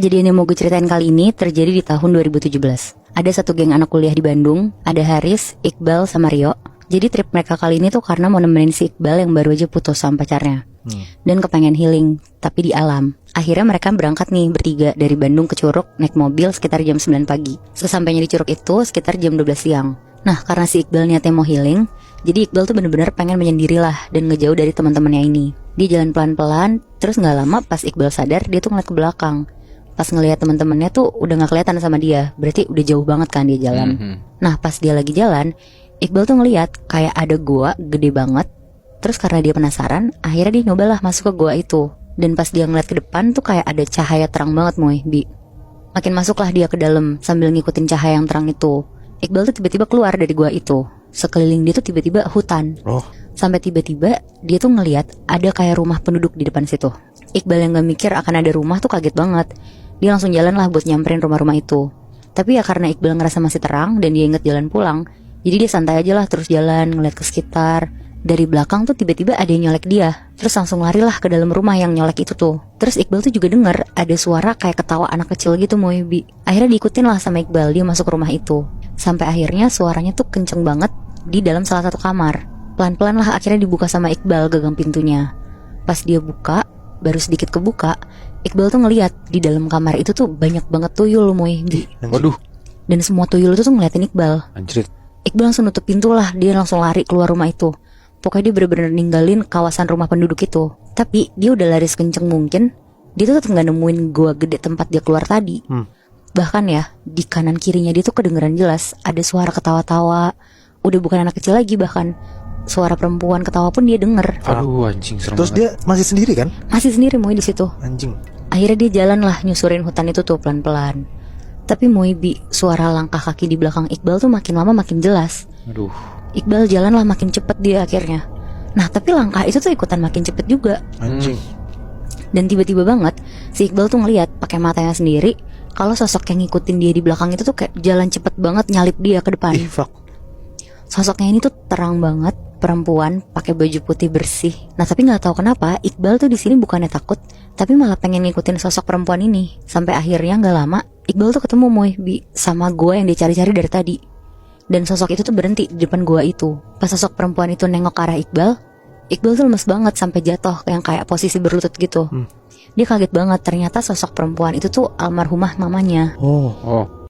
Kejadian yang mau gue ceritain kali ini terjadi di tahun 2017. Ada satu geng anak kuliah di Bandung, ada Haris, Iqbal, sama Rio. Jadi trip mereka kali ini tuh karena mau nemenin si Iqbal yang baru aja putus sama pacarnya. Dan kepengen healing, tapi di alam. Akhirnya mereka berangkat nih bertiga dari Bandung ke Curug naik mobil sekitar jam 9 pagi. Sesampainya di Curug itu sekitar jam 12 siang. Nah, karena si Iqbal niatnya mau healing, jadi Iqbal tuh bener-bener pengen menyendirilah dan ngejauh dari teman-temannya ini. Dia jalan pelan-pelan, terus gak lama pas Iqbal sadar dia tuh ngeliat ke belakang. Pas ngeliat teman-temannya tuh udah gak kelihatan sama dia, berarti udah jauh banget kan dia jalan. Nah, pas dia lagi jalan, Iqbal tuh ngeliat kayak ada gua gede banget. Terus karena dia penasaran, akhirnya dia nyobalah masuk ke gua itu. Dan pas dia ngeliat ke depan tuh kayak ada cahaya terang banget Bi. Makin masuklah dia ke dalam sambil ngikutin cahaya yang terang itu. Iqbal tuh tiba-tiba keluar dari gua itu. Sekeliling dia tuh tiba-tiba hutan. Sampai tiba-tiba dia tuh ngeliat ada kayak rumah penduduk di depan situ. Iqbal yang gak mikir akan ada rumah tuh kaget banget. Dia langsung jalan lah buat nyamperin rumah-rumah itu. Tapi ya karena Iqbal ngerasa masih terang dan dia inget jalan pulang, jadi dia santai aja lah terus jalan ngeliat ke sekitar. Dari belakang tuh tiba-tiba ada yang nyolek dia. Terus langsung larilah ke dalam rumah yang nyolek itu tuh. Terus Iqbal tuh juga denger ada suara kayak ketawa anak kecil gitu Bi. Akhirnya diikutin lah sama Iqbal, dia masuk rumah itu. Sampai akhirnya suaranya tuh kenceng banget di dalam salah satu kamar. Pelan-pelan lah akhirnya dibuka sama Iqbal gagang pintunya. Pas dia buka, baru sedikit kebuka, Iqbal tuh ngeliat di dalam kamar itu tuh banyak banget tuyul Bi. Waduh. Dan semua tuyul itu tuh ngeliatin Iqbal. Anjrit. Iqbal langsung nutup pintu lah, dia langsung lari keluar rumah itu. Pokoknya dia bener-bener ninggalin kawasan rumah penduduk itu. Tapi dia udah lari sekenceng mungkin, dia tuh tetep gak nemuin gua gede tempat dia keluar tadi. Bahkan ya, di kanan kirinya dia tuh kedengeran jelas ada suara ketawa-tawa. Udah bukan anak kecil lagi bahkan. Suara perempuan ketawa pun dia denger. Aduh anjing serem. Terus banget. dia masih sendiri kan? Masih sendiri di situ. Anjing. Akhirnya dia jalan lah nyusurin hutan itu tuh pelan-pelan. Tapi Bi, suara langkah kaki di belakang Iqbal tuh makin lama makin jelas. Aduh. Iqbal jalan lah makin cepet dia akhirnya. Nah tapi langkah itu tuh ikutan makin cepet juga. Anjing. Dan tiba-tiba banget si Iqbal tuh ngeliat pakai matanya sendiri kalau sosok yang ngikutin dia di belakang itu tuh kayak jalan cepet banget nyalip dia ke depan. Fuck. Sosoknya ini tuh terang banget, perempuan pakai baju putih bersih. Nah tapi nggak tahu kenapa Iqbal tuh di sini bukannya takut, tapi malah pengen ngikutin sosok perempuan ini. Sampai akhirnya nggak lama Iqbal tuh ketemu Bi sama gua yang dia cari-cari dari tadi. Dan sosok itu tuh berhenti di depan gua itu. Pas sosok perempuan itu nengok ke arah Iqbal tuh lemes banget sampai jatuh yang kayak posisi berlutut gitu. Dia kaget banget, ternyata sosok perempuan itu tuh almarhumah mamanya. Oh.